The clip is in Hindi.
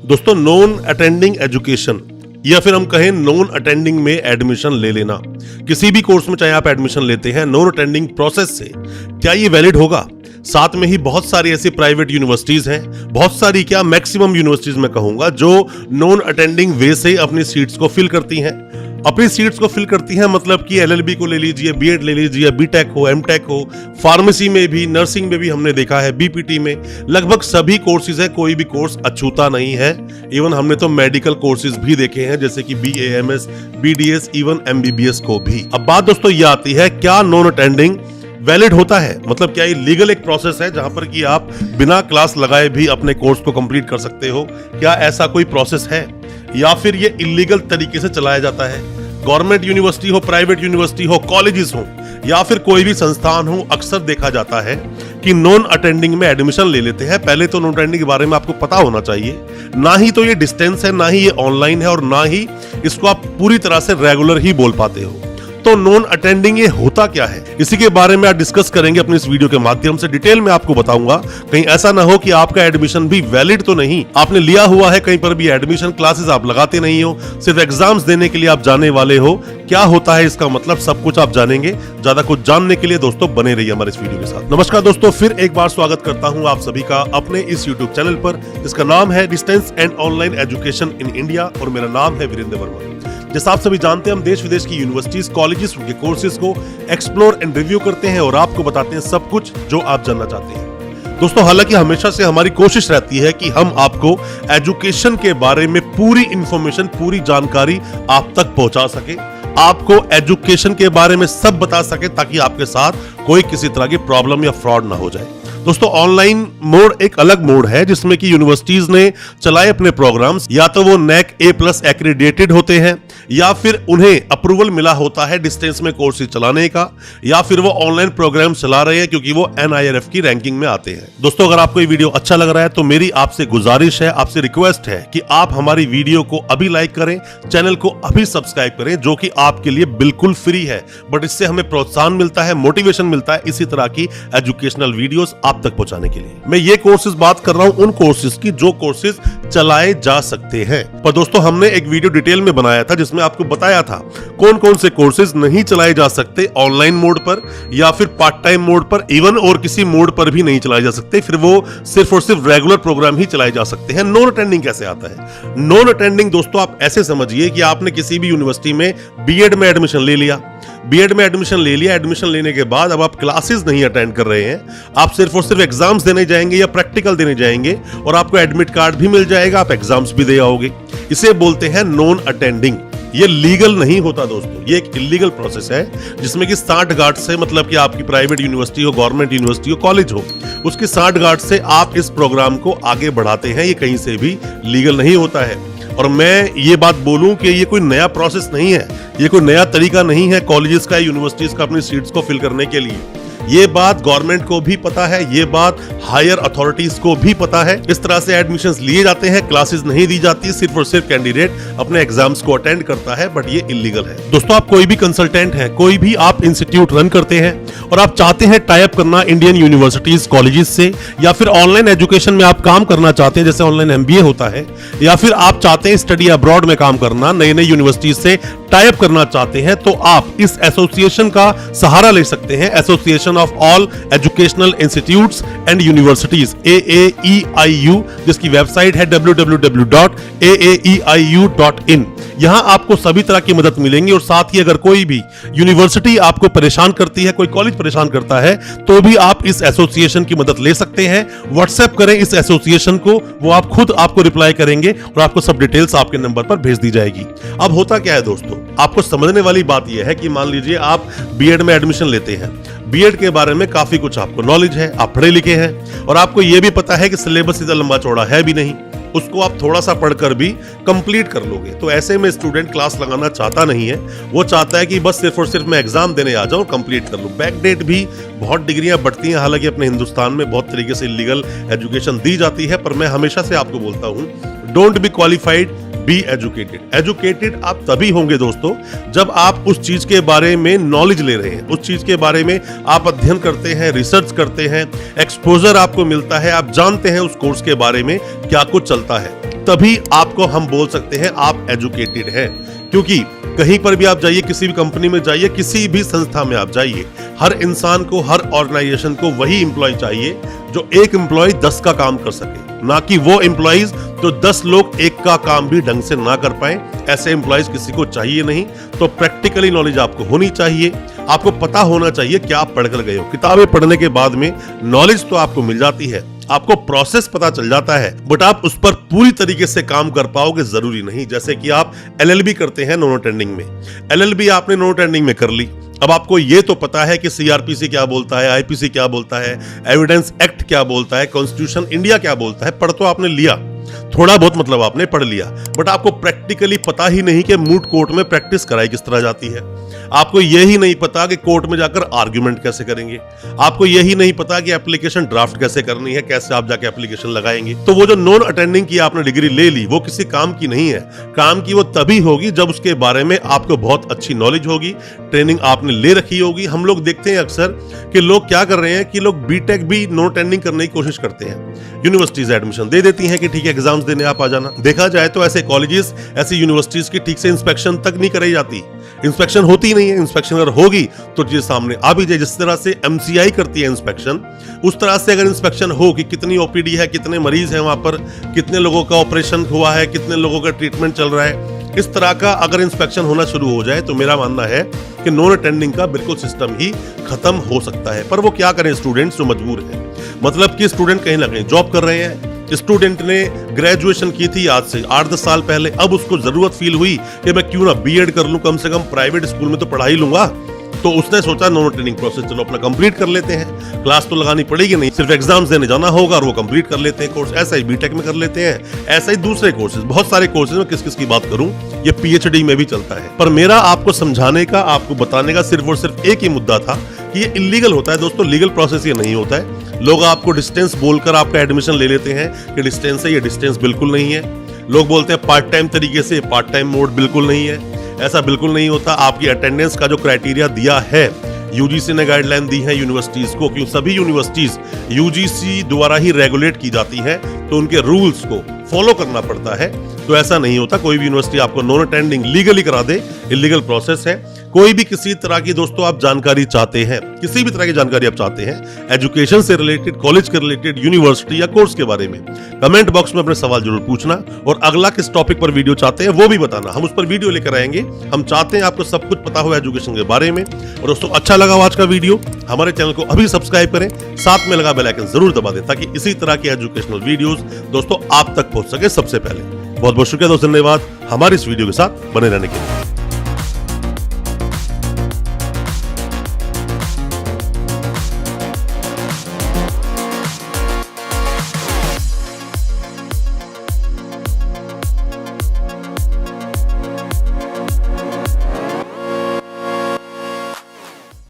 दोस्तों, नॉन अटेंडिंग एजुकेशन या फिर हम कहें नॉन अटेंडिंग में एडमिशन ले लेना, किसी भी कोर्स में चाहे आप एडमिशन लेते हैं नॉन अटेंडिंग प्रोसेस से, क्या ये वैलिड होगा? साथ में ही बहुत सारी ऐसी प्राइवेट यूनिवर्सिटीज हैं, बहुत सारी क्या मैक्सिमम यूनिवर्सिटीज में कहूंगा, जो नॉन अटेंडिंग वे से अपनी सीट्स को फिल करती हैं। अपनी सीट्स को फिल करती हैं मतलब कि एलएलबी को ले लीजिए, बीएड ले लीजिए, बीटेक हो, एमटेक हो, फार्मेसी में भी, नर्सिंग में भी हमने देखा है, बीपीटी में, लगभग सभी कोर्सेज है, कोई भी कोर्स अछूता नहीं है। इवन हमने तो मेडिकल कोर्सेज भी देखे हैं जैसे कि बीएएमएस, बीडीएस, इवन एमबीबीएस को भी। अब बात दोस्तों ये आती है, क्या नॉन अटेंडिंग वैलिड होता है? मतलब क्या ये लीगल एक प्रोसेस है जहां पर कि आप बिना क्लास लगाए भी अपने कोर्स को कंप्लीट कर सकते हो? क्या ऐसा कोई प्रोसेस है या फिर ये इलीगल तरीके से चलाया जाता है? गवर्नमेंट यूनिवर्सिटी हो, प्राइवेट यूनिवर्सिटी हो, कॉलेजेस हो या फिर कोई भी संस्थान हो, अक्सर देखा जाता है कि नॉन अटेंडिंग में एडमिशन ले लेते हैं। पहले तो नॉन अटेंडिंग के बारे में आपको पता होना चाहिए, ना ही तो ये डिस्टेंस है, ना ही ये ऑनलाइन है और ना ही इसको आप पूरी तरह से रेगुलर ही बोल पाते हो। तो नॉन अटेंडिंग ये होता क्या है, इसी के बारे में आज डिस्कस करेंगे अपनी इस वीडियो के माध्यम से। डिटेल में आपको बताऊंगा, कहीं ऐसा ना हो कि आपका एडमिशन भी वैलिड तो नहीं, आपने लिया हुआ है कहीं पर भी एडमिशन, क्लासेस आप लगाते नहीं हो, सिर्फ एग्जाम्स देने के लिए आप जाने वाले हो। क्या होता है इसका मतलब, सब कुछ आप जानेंगे। ज्यादा कुछ जानने के लिए दोस्तों बने रहिए हमारे इस वीडियो के साथ। नमस्कार दोस्तों, फिर एक बार स्वागत करता हूं आप सभी का अपने इस यूट्यूब चैनल पर, जिसका नाम है distance and online education in India और मेरा नाम है वीरेंद्र वर्मा। जैसा आप सभी जानते हैं, हम देश विदेश की यूनिवर्सिटीज, कॉलेजेस, उनके कोर्सेज को एक्सप्लोर एंड रिव्यू करते हैं और आपको बताते हैं सब कुछ जो आप जानना चाहते हैं। दोस्तों, हालांकि हमेशा से हमारी कोशिश रहती है कि हम आपको एजुकेशन के बारे में पूरी इंफॉर्मेशन, पूरी जानकारी आप तक पहुंचा सके, आपको एजुकेशन के बारे में सब बता सके, ताकि आपके साथ कोई किसी तरह की प्रॉब्लम या फ्रॉड ना हो जाए। दोस्तों, ऑनलाइन मोड एक अलग मोड है जिसमें कि यूनिवर्सिटीज ने चलाए अपने प्रोग्राम्स, या तो वो NAC A+ एक्रीडेटेड होते हैं या फिर उन्हें अप्रूवल मिला होता है डिस्टेंस में कोर्सेज चलाने का, या फिर वो ऑनलाइन प्रोग्राम चला रहे हैं क्योंकि वो NIRF की रैंकिंग में आते हैं। दोस्तों, अगर आपको ये वीडियो अच्छा लग रहा है तो मेरी आपसे गुजारिश है, आपसे रिक्वेस्ट है कि आप हमारी वीडियो को अभी लाइक करें, चैनल को अभी सब्सक्राइब करें, जो कि आपके लिए बिल्कुल फ्री है, बट इससे हमें प्रोत्साहन मिलता है, मोटिवेशन मिलता है इसी तरह की एजुकेशनल वीडियोस आप तक पहुंचाने के लिए। मैं ये कोर्सेज बात कर रहा हूं उन कोर्सेज की जो कोर्सेज चलाए जा सकते हैं। पर दोस्तों, हमने एक वीडियो डिटेल में बनाया था जिसमें आपको बताया था कौन कौन से कोर्सेज नहीं चलाए जा सकते ऑनलाइन मोड पर या फिर पार्ट टाइम मोड पर, इवन और किसी मोड पर भी नहीं चलाए जा सकते, फिर वो सिर्फ और सिर्फ रेगुलर प्रोग्राम ही चलाए जा सकते हैं। नॉन अटेंडिंग कैसे आता है? नॉन अटेंडिंग दोस्तों आप ऐसे समझिए कि आपने किसी भी यूनिवर्सिटी में बीएड में एडमिशन ले लिया, एडमिशन लेने के बाद अब आप क्लासेस नहीं अटेंड कर रहे हैं, आप सिर्फ और सिर्फ एग्जाम्स देने जाएंगे या प्रैक्टिकल देने जाएंगे और आपको एडमिट कार्ड भी मिल जाएगा, आप एग्जाम्स भी दे आओगे। इसे बोलते हैं नॉन अटेंडिंग। ये लीगल नहीं होता दोस्तों, ये एक इलीगल प्रोसेस है जिसमें कि 60 गार्ड से, मतलब कि आपकी प्राइवेट यूनिवर्सिटी हो, गवर्नमेंट यूनिवर्सिटी हो, कॉलेज हो, उसके 60 गार्ड से आप इस प्रोग्राम को आगे बढ़ाते हैं। ये कहीं से भी लीगल नहीं होता है। और मैं ये बात बोलूं कि ये कोई नया प्रोसेस नहीं है, ये कोई नया तरीका नहीं है कॉलेजेस का, यूनिवर्सिटीज का अपनी सीट्स को फिल करने के लिए। ये बात गवर्नमेंट को भी पता है, ये बात हायर अथॉरिटीज को भी पता है। इस तरह से एडमिशंस लिए जाते हैं, क्लासेस नहीं दी जाती, सिर्फ और सिर्फ कैंडिडेट अपने एग्जाम्स को अटेंड करता है, बट ये इलीगल है। दोस्तों, आप कोई भी कंसल्टेंट हैं, कोई भी आप इंस्टीट्यूट रन करते हैं और आप चाहते हैं टाई अप करना इंडियन यूनिवर्सिटीज, कॉलेजेस से, या फिर ऑनलाइन एजुकेशन में आप काम करना चाहते हैं जैसे ऑनलाइन MBA होता है, या फिर आप चाहते हैं स्टडी अब्रॉड में काम करना, नई नई यूनिवर्सिटीज से टाई अप करना चाहते हैं, तो आप इस एसोसिएशन का सहारा ले सकते हैं, association of all educational institutes and universities, AAEIU, जिसकी वेबसाइट है www.aaeiu.in। यहां आपको सभी तरह की मदद मिलेंगी और साथ ही अगर कोई भी यूनिवर्सिटी आपको परेशान करती है, कोई कॉलेज परेशान करता है, तो भी आप इस एसोसिएशन की मदद ले सकते हैं। व्हाट्सएप करें इस एसोसिएशन को, वो आप खुद आपको रिप्लाई करेंगे और आपको सब डिटेल्स आपके नंबर पर भेज दी जाएगी। अब होता क्या है दोस्तों, आपको समझने वाली बात यह है कि मान लीजिए आप बीएड में एडमिशन लेते हैं, बीएड के बारे में काफी कुछ आपको नॉलेज है, आप पढ़े लिखे हैं और आपको यह भी पता है कि सिलेबस इतना लंबा चौड़ा है भी नहीं, उसको आप थोड़ा सा पढ़कर भी कंप्लीट कर लोगे। तो ऐसे में स्टूडेंट क्लास लगाना चाहता नहीं है, वो चाहता है कि बस सिर्फ और सिर्फ मैं एग्जाम देने आ जाऊं, कंप्लीट कर लूं। बैकडेट भी बहुत डिग्रियां बढ़ती हैं, हालांकि अपने हिंदुस्तान में बहुत तरीके से इलीगल एजुकेशन दी जाती है, पर मैं हमेशा से आपको बोलता हूं, don't be qualified, be educated. Educated आप तभी होंगे दोस्तों जब आप उस चीज के बारे में नॉलेज ले रहे हैं, उस चीज के बारे में आप अध्ययन करते हैं, रिसर्च करते हैं, एक्सपोजर आपको मिलता है, आप जानते हैं उस कोर्स के बारे में क्या कुछ चलता है। तभी आपको हम बोल सकते हैं आप एजुकेटेड हैं। क्योंकि कहीं पर भी आप जाइए, किसी भी कंपनी में जाइए, किसी भी संस्था में आप जाइए, हर इंसान को, हर ऑर्गेनाइजेशन को वही एम्प्लॉय चाहिए जो एक एम्प्लॉय 10 का काम कर सके, ना कि वो एम्प्लॉइज तो 10 लोग एक का काम भी ढंग से ना कर पाए। ऐसे एम्प्लॉइज किसी को चाहिए नहीं। तो प्रैक्टिकली नॉलेज आपको होनी चाहिए, आपको पता होना चाहिए क्या आप पढ़ कर गए हो। किताबें पढ़ने के बाद में नॉलेज तो आपको मिल जाती है, आपको प्रोसेस पता चल जाता है, बट आप उस पर पूरी तरीके से काम कर पाओगे जरूरी नहीं। जैसे कि आप एलएलबी करते हैं नॉन अटेंडिंग में, एलएलबी आपने नॉन अटेंडिंग में कर ली, अब आपको ये तो पता है कि सीआरपीसी क्या बोलता है, आईपीसी क्या बोलता है, एविडेंस एक्ट क्या बोलता है, कॉन्स्टिट्यूशन इंडिया क्या बोलता है, पढ़ तो आपने लिया, थोड़ा बहुत मतलब आपने पढ़ लिया, बट आपको प्रैक्टिकली पता ही नहीं कि मूट कोर्ट में प्रैक्टिस कराई किस तरह जाती है। आपको यही नहीं पता कि कोर्ट में जाकर आर्ग्यूमेंट कैसे करेंगे, आपको यही नहीं पता कि एप्लीकेशन ड्राफ्ट कैसे करनी है, कैसे आप जाके एप्लीकेशन लगाएंगे। तो वो जो नॉन अटेंडिंग की आपने डिग्री ले ली, वो किसी काम की नहीं है। काम की वो तभी होगी जब उसके बारे में आपको बहुत अच्छी नॉलेज होगी, ट्रेनिंग आपने ले रखी होगी। हम लोग देखते हैं अक्सर कि लोग क्या कर रहे हैं कि लोग बीटेक भी नॉन अटेंडिंग करने की कोशिश करते हैं, यूनिवर्सिटीज एडमिशन दे देती हैं कि ठीक है एग्जाम्स देने आप आ जाना। देखा जाए तो ऐसे कॉलेजेस, ऐसी यूनिवर्सिटीज की ठीक से इंस्पेक्शन तक नहीं कराई जाती, इंस्पेक्शन होती नहीं है। इंस्पेक्शन अगर होगी तो ये सामने आ भी जाए। जिस तरह से एमसीआई करती है इंस्पेक्शन, उस तरह से अगर इंस्पेक्शन हो कि कितनी ओपीडी है, कितने मरीज हैं वहां पर, कितने लोगों का ऑपरेशन हुआ है, कितने लोगों का ट्रीटमेंट चल रहा है, इस तरह का अगर इंस्पेक्शन होना शुरू हो जाए तो मेरा मानना है कि नॉन अटेंडिंग का बिल्कुल सिस्टम ही खत्म हो सकता है। पर वो क्या करें स्टूडेंट्स जो मजबूर हैं, मतलब कि स्टूडेंट कहीं ना कहीं जॉब कर रहे हैं। स्टूडेंट ने ग्रेजुएशन की थी आज से 8-10 साल पहले, अब उसको जरूरत फील हुई कि मैं क्यों ना बीएड कर लूं, कम से कम प्राइवेट स्कूल में तो पढ़ा ही लूंगा। तो उसने सोचा नॉन अटेंडिंग प्रोसेस चलो अपना कंप्लीट कर लेते हैं, क्लास तो लगानी पड़ेगी नहीं, सिर्फ एग्जाम्स देने जाना होगा और वो कंप्लीट कर लेते हैं कोर्स। ऐसा ही बीटेक में कर लेते हैं, ऐसा ही दूसरे कोर्सेज, बहुत सारे कोर्सेज में किस किस की बात करूं, ये पीएचडी में भी चलता है। पर मेरा आपको समझाने का, आपको बताने का सिर्फ और सिर्फ एक ही मुद्दा था कि ये इलीगल होता है दोस्तों, लीगल प्रोसेस ये नहीं होता है। लोग आपको डिस्टेंस बोलकर आपका एडमिशन ले लेते हैं कि डिस्टेंस है, ये डिस्टेंस बिल्कुल नहीं है। लोग बोलते हैं पार्ट टाइम तरीके से, पार्ट टाइम मोड बिल्कुल नहीं है, ऐसा बिल्कुल नहीं होता। आपकी अटेंडेंस का जो क्राइटेरिया दिया है, यूजीसी ने गाइडलाइन दी है यूनिवर्सिटीज को, क्योंकि सभी यूनिवर्सिटीज यूजीसी द्वारा ही रेगुलेट की जाती है, तो उनके रूल्स को फॉलो करना पड़ता है। तो ऐसा नहीं होता कोई भी यूनिवर्सिटी आपको नॉन अटेंडिंग लीगली करा दे, इलीगल प्रोसेस है। कोई भी किसी तरह की दोस्तों आप जानकारी चाहते हैं, किसी भी तरह की जानकारी आप चाहते हैं एजुकेशन से रिलेटेड, कॉलेज के रिलेटेड, यूनिवर्सिटी या कोर्स के बारे में, कमेंट बॉक्स में अपने सवाल जरूर पूछना और अगला किस टॉपिक पर वीडियो चाहते हैं वो भी बताना, हम उस पर वीडियो लेकर आएंगे। हम चाहते हैं आपको सब कुछ पता हो एजुकेशन के बारे में। और दोस्तों अच्छा लगा आज का वीडियो, हमारे चैनल को अभी सब्सक्राइब करें, साथ में लगा बेल आइकन जरूर दबा दें ताकि इसी तरह की एजुकेशनल वीडियोस दोस्तों आप तक पहुंच सके सबसे पहले। बहुत बहुत शुक्रिया दोस्तों, धन्यवाद हमारे इस वीडियो के साथ बने रहने के लिए।